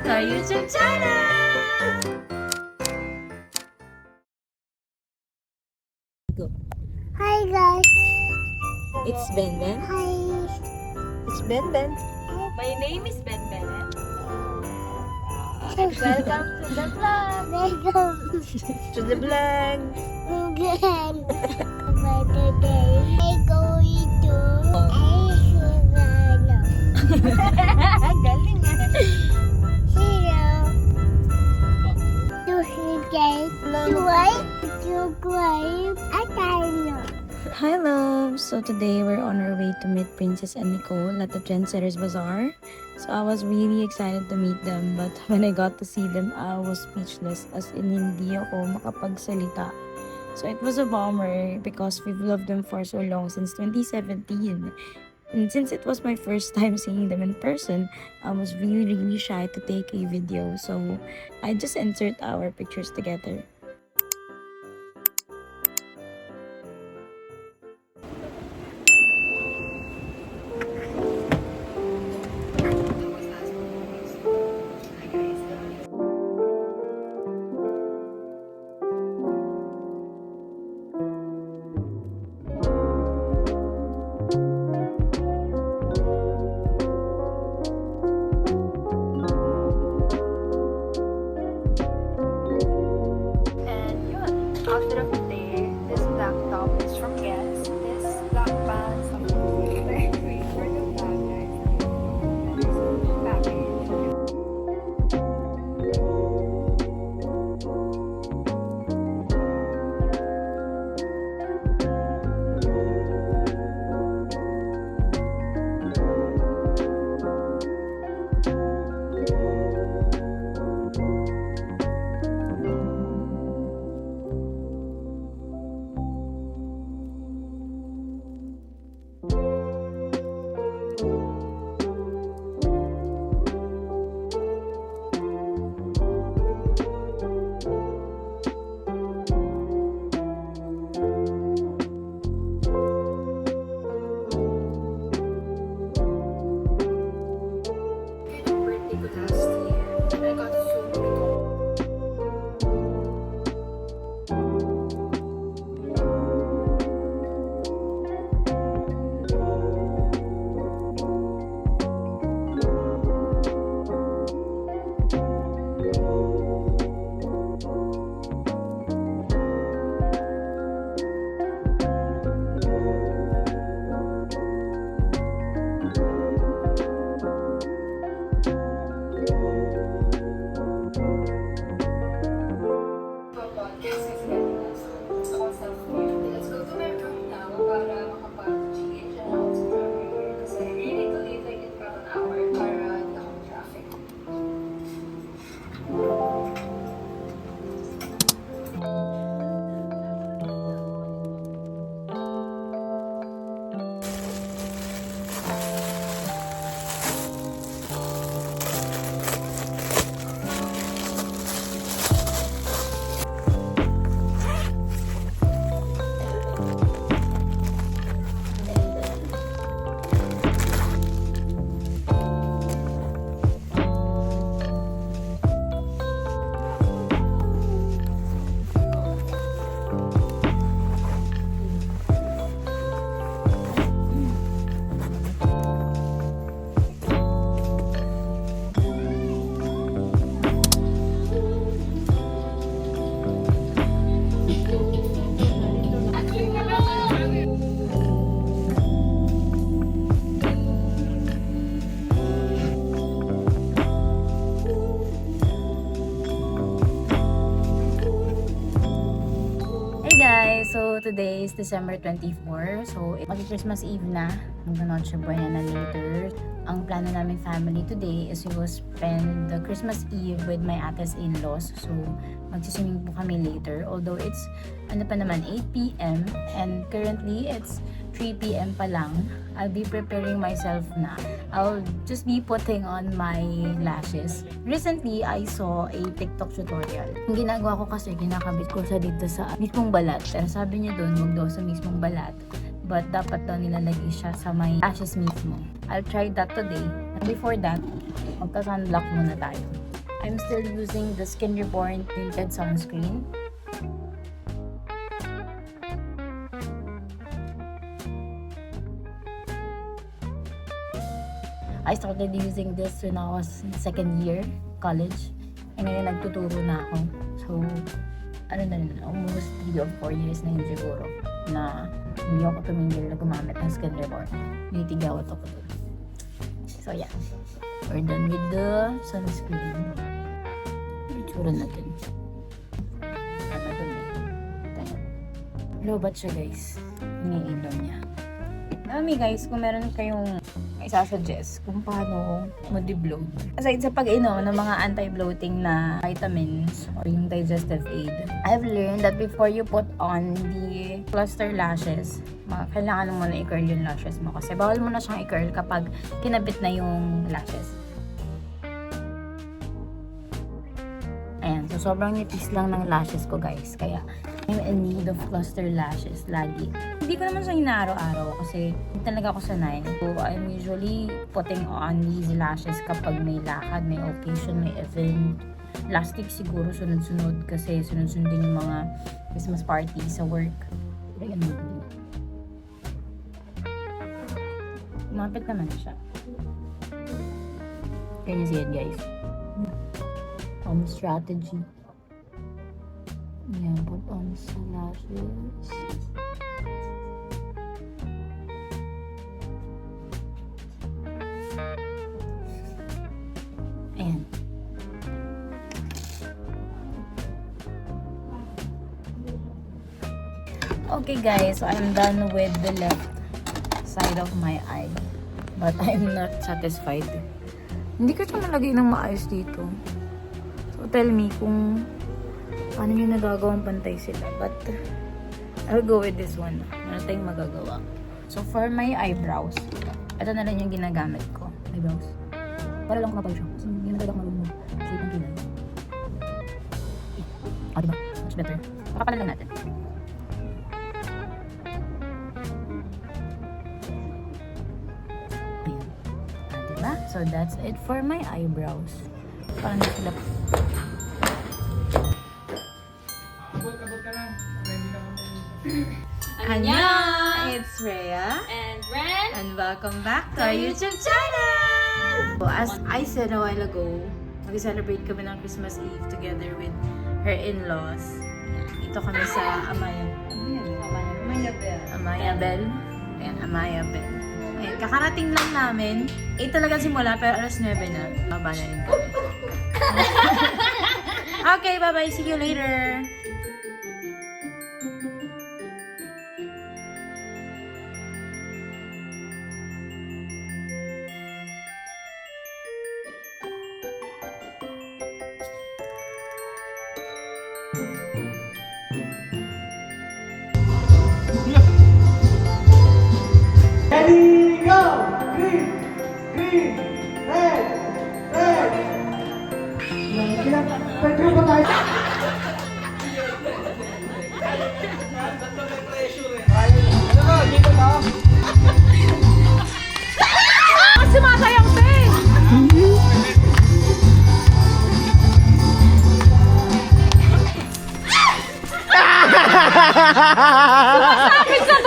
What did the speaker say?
to our YouTube channel! Hi guys. It's Ben Ben. Hi. It's Ben Ben. My name is Ben Ben. Welcome to the vlog. Welcome To the vlog. again. But today I going to Arizona. Galing ah. To subscribe at Arno. Hi loves! So today we're on our way to meet Princess and Nicole at the Trendsetters Bazaar. So I was really excited to meet them, but when I got to see them, I was speechless as in hindi ako makapagsalita. So it was a bummer because we've loved them for so long since 2017. And since it was my first time seeing them in person, I was really shy to take a video. So I just insert our pictures together. Outfit of the day, this black top is from Guess. This black pants, very great for the black guys. And this package. Let's go to my room now para makapag-change and out from here. Kasi I really need to leave like in about an hour para hindi ako traffic. So today is December 24. So mag-Christmas Eve na. Mag-Noche Buena na later. Ang plano namin family today is we will spend the Christmas Eve with my ate's in-laws. So magsiswimming po kami later. Although it's ano pa naman 8 p.m. and currently it's 3 p.m. pa lang. I'll be preparing myself na. I'll just be putting on my lashes. Recently, I saw a TikTok tutorial. Ang ginagawa ko kasi, kinakabit ko siya dito sa mismong balat. Pero sabi niya doon, huwag daw sa mismong balat. But dapat daw nilalagay siya sa may lashes mismo. I'll try that today. And before that, magka-sunblock muna tayo. I'm still using the Skin Reborn tinted sunscreen. I started using this when I was in second year college. And ngayon nagtuturo na ako. So, ano na rin, almost 3 or 4 years na yun siguro na hindi ako tumingil na gumamit ng Skin Reborn. Naitigawat ako doon. So, yeah. We're done with the sunscreen. Itsura natin. Ano dun eh. Tayo. Lobat siya guys. Iniinom niya. Nami guys, kung meron kayong isasuggest kung paano mag-bloat. Aside sa pag-inom ng mga anti-bloating na vitamins or yung digestive aid, I've learned that before you put on the cluster lashes, kailangan mo na i-curl yung lashes mo kasi bawal mo na siyang i-curl kapag kinabit na yung lashes. Ayan, so sobrang nipis lang ng lashes ko guys, kaya I'm in need of cluster lashes lagi. Hindi ko naman siya inaaraw-araw kasi hindi talaga ako sanay. So, I'm usually putting on these lashes kapag may lakad, may occasion, may event. Last week siguro sunod-sunod kasi sunod-sunod din yung mga Christmas party sa work. Ayan mo. Umapit naman siya. Can you see it guys? Strategy. Ayan, put on sa lashes. Ayan. Okay guys, so I'm done with the left side of my eye. But I'm not satisfied. Hindi ko siya nalagay ng maayos dito. So tell me kung paano nyo nagagawang pantay sila. But I'll go with this one. Wala tayong magagawa. So for my eyebrows, ito na lang yung ginagamit ko. Eyebrows. Para lang kumapal siya. Kasi hindi na talaga marunong shape ng kilay. Ah, diba? Much better. Pakapalan lang natin. Ayan. Ah, diba? So that's it for my eyebrows. Parang na sila. Annyeong! It's Rhea. And Ren. And welcome back to our YouTube channel! So, as I said a while ago, mag-celebrate kami ng Christmas Eve together with her in-laws. Dito kami sa Amayabel. Ayan, Amayabel. Ayan, kakarating lang namin. 8 talaga simula, pero alas 9 na. Baba na rin kami. Okay, bye-bye. See you later. Ready, go! Green, green, red, red. Pwede ba tayo? Sumasayang pa eh! Sumasakit sa